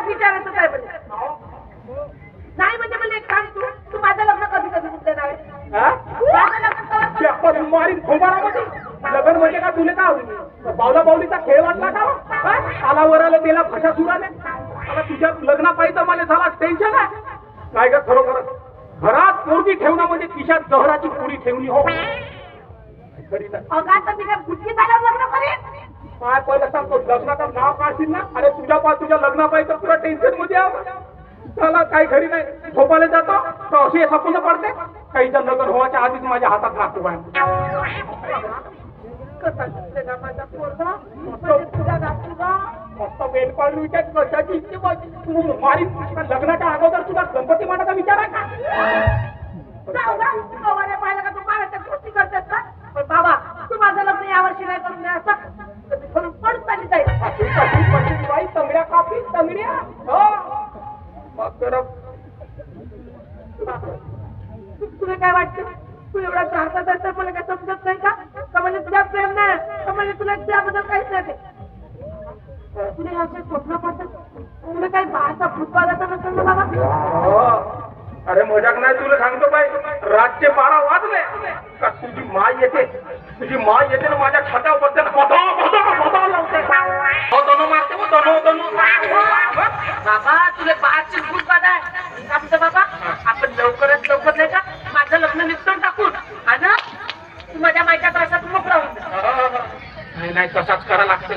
विचारायचं काय म्हणजे नाही म्हणजे मला एक सांग तू माझं लग्न कधी कधी कुठे नाही लग्न म्हणजे का तुले का बावला बावलीचा खेळ वाटला का आला वराला त्याला भाषा सुराने आता तुझ्या लग्ना पाहिजे मला झाला टेन्शन आहे काय ग खरोखर घरात पोरगी ठेवणं म्हणजे तिच्यात जहराची पुरी ठेवणी हो मी काय बुद्धी झाल्यावर लग्न करेन काय पहिलं सांगतो लग्नाचं नाव काढशील ना अरे तुझ्या लग्ना पाहिजे तुला टेन्शन मध्ये चला काही घरी नाही झोपायला जातो तर असे सपून पडते काहीचं लग्न व्हायच्या आधीच माझ्या हातात लागतो बाय मस्त वेल पाडून विचार कशाची मारी लग्नाच्या अगोदर तुला गणपती मानाचा विचार आहे पाहिलं का तू बाळाच्या गोष्टी करतेस का पण बाबा तू माझं लग्न यावर्षी नाही करून द्या असं पडून चालली जाईल तंगड्या कापी तंगड्या तुला काय वाटतं तू एवढा चाहता तर मला काय समजत नाही का म्हणजे तुझ्या प्रेम नाही का म्हणजे तुला त्याबद्दल काहीच नाही तुला असे स्वप्न पडतात तुला काही बाळाचा फुटबॉल जाता नसेल ना बाबा अरे मजाक नाही तुला सांगतो बाई रातचे 12 वाजले का तुझी माय येते ना माझ्या छात्यावर बसते लावते बाबा तुला बाळाची फुटबॉल आहे आमचं बाबा आपण लवकरात लवकर नाही का माझं लग्न निपटून टाकून आणि तू माझ्या मायच्या त्रासात मोकळा होऊन नाही तसाच करा लागते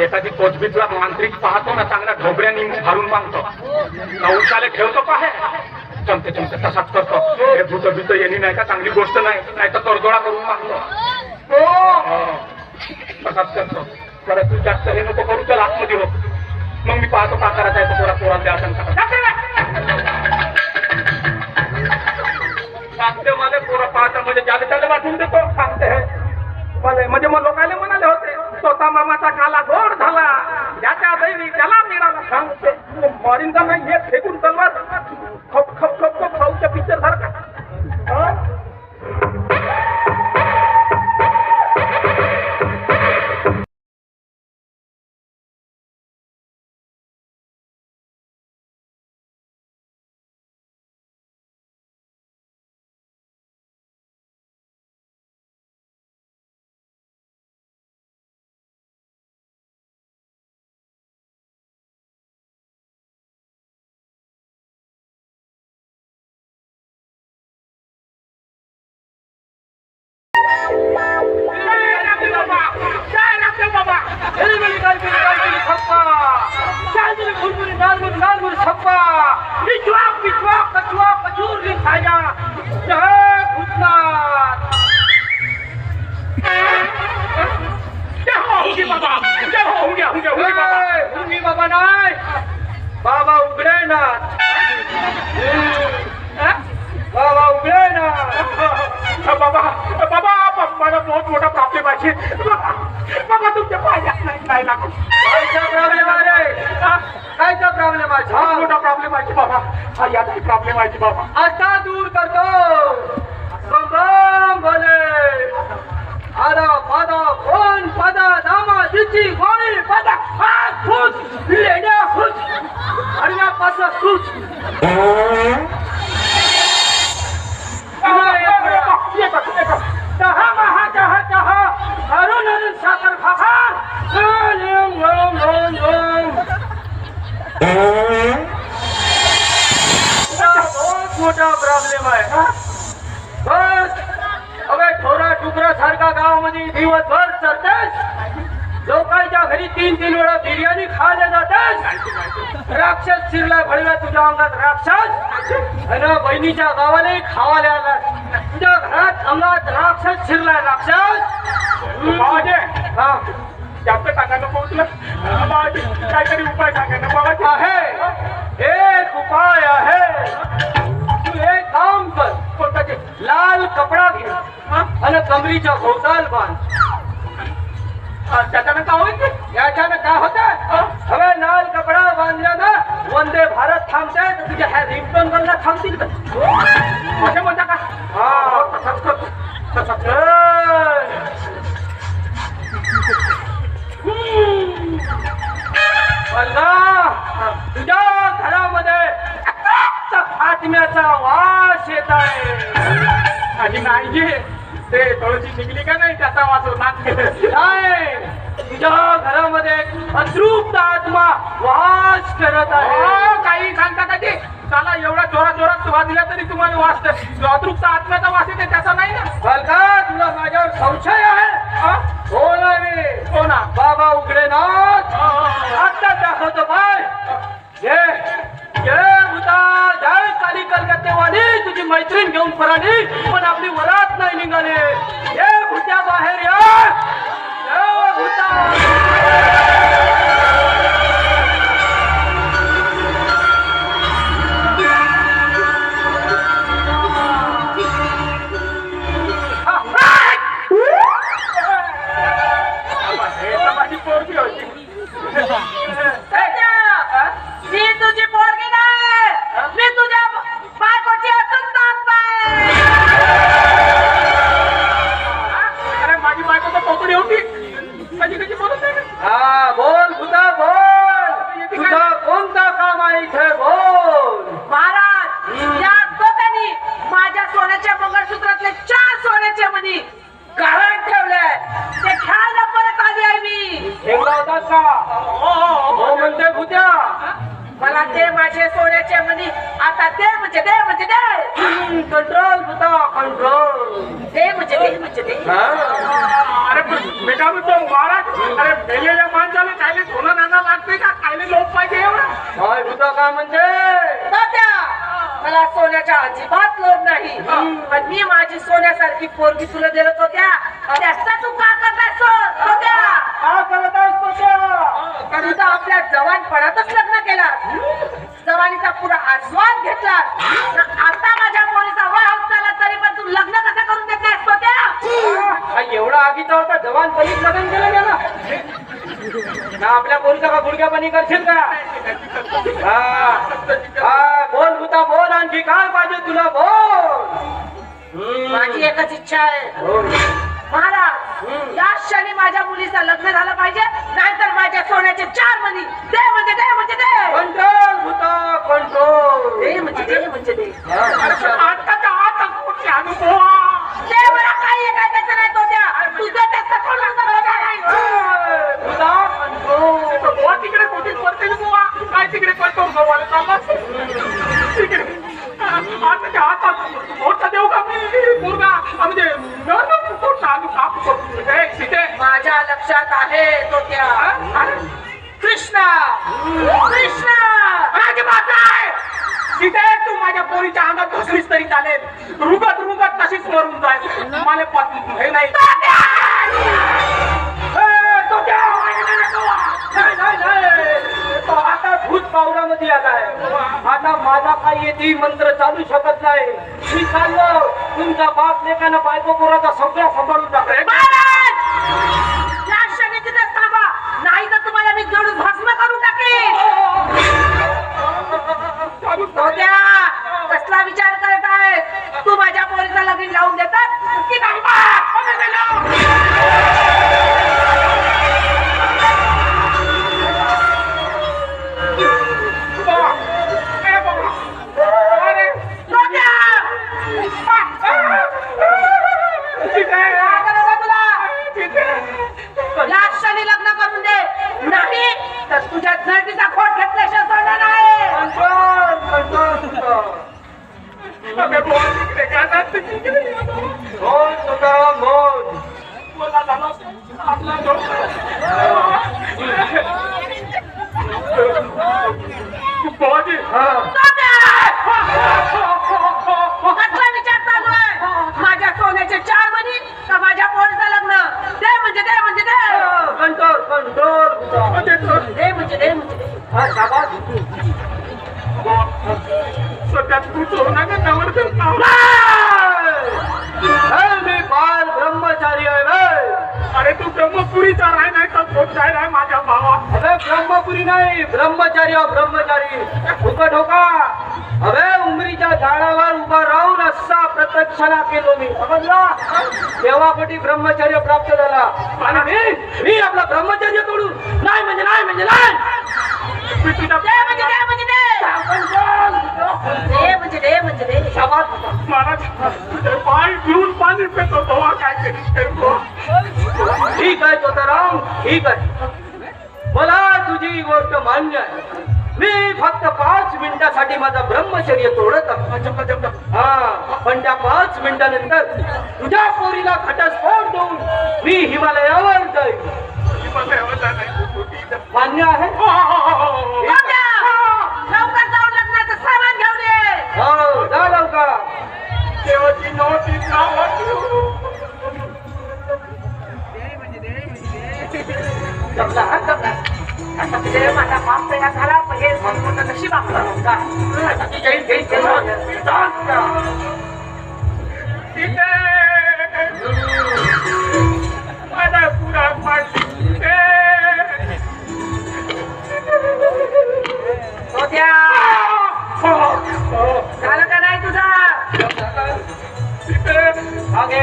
एखादी कोचबीजला मांत्रिक पाहतो ना चांगल्या ढोबऱ्यांनी घालून मागतो नवशाले ठेवतो पाहे चमते तसाच करतो हे भूत येणी नाही का चांगली गोष्ट नाही तर तोडजोडा करून मागतो तसाच करतो बरं तू जास्त हे नको करू चल आतमध्ये हो मग मी पाहतो का करायचा आहे तो पोराला द्या सांगते मला पोरं पाहता म्हणजे ज्याला त्याला वाटून देतो सांगते हे मला म्हणजे मग लोकांना म्हणाले होते स्वतः मामाचा काला गोड झाला ज्याच्या दैवी त्याला मिळाला सांगते मॉरिन का नाही हे फेकून तलवार खप खप खप खप खाऊच्या पिक्चर सारखा बाबा नाही बाबा उघडे ना बाबा उघडे ना बाबा मला बहुत मोठा प्रॉब्लेम आहे बाबा तुमच्या पायात नाही लागत कायचा प्रॉब्लेम आहे कायचा प्रॉब्लेम आहे हा मोठा प्रॉब्लेम आहे बाबा हा याचा प्रॉब्लेम आहे बाबा आता दूर करतो बम भले आदा पादा कोण पादा दामा दिची गोळी पादा हात खुश लेड्या खुश अडव्या पासा खुश चहा महा चहा चहा अरुण अरुण साखर खाखा बहुत मोठा प्रॉब्लेम आहे बस अबे थोडा टुकरा सारखा गावामध्ये दिवसभर चरतेस लोकांच्या घरी 3-3 वेळा बिर्याणी खायला जातेस राक्षस शिरला भडव्या तुझ्या अंगात राक्षस आणि बहिणीच्या गावाने खावायला आला तुझ्या घरात अंगात राक्षस शिरला राक्षस हा जास्त सांगा नको तुला काहीतरी उपाय सांगा ना बाबा आहे एक उपाय आहे तू एक काम कर पोटाचे लाल कपडा घे आणि कमरीच्या भोवताल बांध त्याच्यानं काय होईल याच्यानं काय होत हवे लाल कपडा बांधला ना वंदे भारत थांबते तर तुझ्या ह्या रिंगटोन वरला थांबतील का असे म्हणता का हा तसंच करतो तसंच तुझ्या आणि नाही ते थोडीशी निघली का नाही त्याचा वाचून नाही तुझ्या घरामध्ये एक अतृप्त आत्मा वास करत आहे. काही सांगता का ते त्याला एवढा जोरात जोरात वाजला तरी तुम्हाला वाचत अतृप्त आत्म्याचा वास येते त्याचा नाही ना. बरं का तुला माझ्यावर संशय आहे. हो ना रे हो ना बाबा उघडे ना आता दाखवतो पाय जय भूता जय काली कलकत्तेवाली तुझी मैत्रीण घेऊन पराली पण आपली वरात नाही निघाले. ये भूत्या बाहेर या जय भूता. माझी पोरगी होती. मी तुझी पोरगी नाही मी तुझ्या बायकोची असंतात अरे माझी बायको तर कोकणी होती कधी कधी बोलत आहे. हा बोल भूता बोल तुझा कोणता काम आहे इथे बोल. महाराज या दोघांनी माझ्या सोन्याच्या मंगळसूत्रातले 4 सोन्याचे मणी गहाण ठेवले ते खेळायला परत आली आहे मी. ठेवला होतास का. हो म्हणते भूत्या मला ते माझे सोन्याचे मणी आता दे म्हणजे दे म्हणजे दे. कंट्रोल भूता कंट्रोल. दे म्हणजे दे म्हणजे दे. अरे बेटा तो महाराज अरे मेलेल्या माणसाला खायला सोनं नाणं लागते का खायला लोक पाहिजे एवढं. काय भूता का म्हणजे तात्या, मला सोन्याच्या अजिबात लोभ नाही पण मी माझी सोन्यासारखी पोरगी तुला दिलत होत्या त्याचा तू का करताय सोन्या. का करत आहेस तू तर आपल्या जवानपणातच लग्न केला जवानीचा पुरा आस्वाद घेतला आता माझ्या पोरीचा वाहक झाला तरी पण तू लग्न कसं करून देत नाहीस सोन्या. एवढा आगीचा होता जवान पणीच लग्न केलं गेला ना आपल्या पोरीचा का गुडघ्यापणी करशील का. हा बोल भूता बोल आणखी काय पाहिजे तुला बोल. माझी एकच इच्छा आहे महाराज या क्षणी माझ्या मुलीचं लग्न झालं पाहिजे नाहीतर माझ्या सोन्याचे 4 मणी दे म्हणजे दे म्हणजे दे. कंट्रोल भूता कंट्रोल. दे म्हणजे दे म्हणजे दे. अनुभव ते मला काही ऐकायचं नाही तो त्या तुझं त्याचा तिकडे कोटीच पडते बुवा काय तिकडे पडतो तिकडे आता हातात मोठा देऊ का मी मुलगा म्हणजे माझ्या लक्षात आहे तो त्या कृष्णा कृष्णा माझी माता आहे तिथे तू माझ्या पोरीच्या अंगात घसलीस तरी चालेल रुगत रुगत तशीच मरून जाय मला हे नाही. तो आता भूत पावरामध्ये आलाय आता माझा काही येते मंत्र चालू शकत नाही. मी चाललो तुमचा बाप लेखानं बायको पोराचा सगळा सांभाळून टाकतोय. या क्षणी तिथेच थांबा नाही तर तुम्हाला मी जोडून भस्म करून टाकेन. त्या कसला विचार करत आहे तू माझ्या पोरीचा लगीन लावून देतात की नाही. या क्षणी लग्न करून दे नाही तर तुझ्या जडीचा खोट घेतल्याशिवाय सोडणार नाही. बोल तुकाराम बोल. कसला विचार चालू आहे माझ्या सोन्याचे 4 मणी का माझ्या पोरीचं लग्न दे म्हणजे दे म्हणजे दे. कंट्रोल कंट्रोल दे म्हणजे दे म्हणजे दे. हा शाबास. सध्या तू सोना का नवर मी बाल ब्रह्मचारी आहे. अरे तू ब्रह्मपुरीचा राय नाही तर कोणता राय माझ्या भावा. अरे ब्रह्मपुरी नाही ब्रह्मचारी ब्रह्मचारी फुकट हो का. अरे उमरीच्या झाडावर उभा राहून असा प्रदक्षिणा केलो मी समजला तेव्हापटी ब्रह्मचर्य प्राप्त झाला. आणि मी आपला ब्रह्मचर्य तोडून नाही म्हणजे नाही म्हणजे नाही. दे म्हणजे दे म्हणजे दे. महाराज पाय घेऊ ठीक आहे तोताराम, ठीक आहे. मला तुझी गोष्ट मान्य आहे. मी फक्त 5 मिनिटासाठी माझा ब्रह्मचर्य तोडत आहे. हा, पण त्या 5 मिनिटानंतर तुझ्या पोरीला घटस्फोट देऊन मी हिमालयावर जाईल. मान्य आहे? लवकर जाऊन लग्नाचं सामान घेऊन ये. हो, जा लवकर. जमला हा जमला. आता तुझे माझा बाप तयार झाला म्हणजे मोठं नशीब आपलं नव्हता. आता ती जाईल जाईल झालं का नाही तुझा? आगे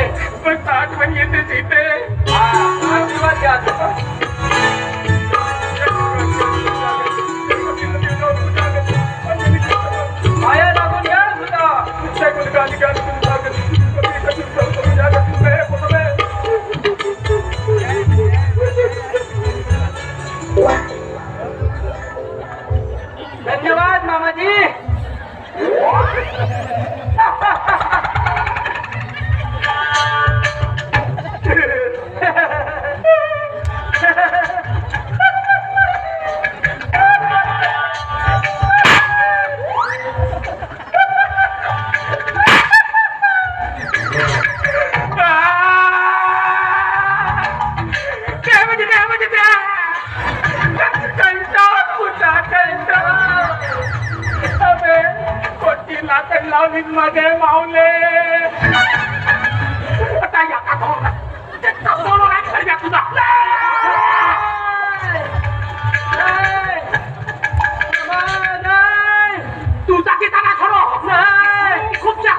आठवण येते तिथे आशीर्वाद द्या आता. माया लागून घ्या तुझा. धन्यवाद मामाजी. लावली मध्ये मावले आता या तुझा तू जाती त्याला छोडो खूपच्या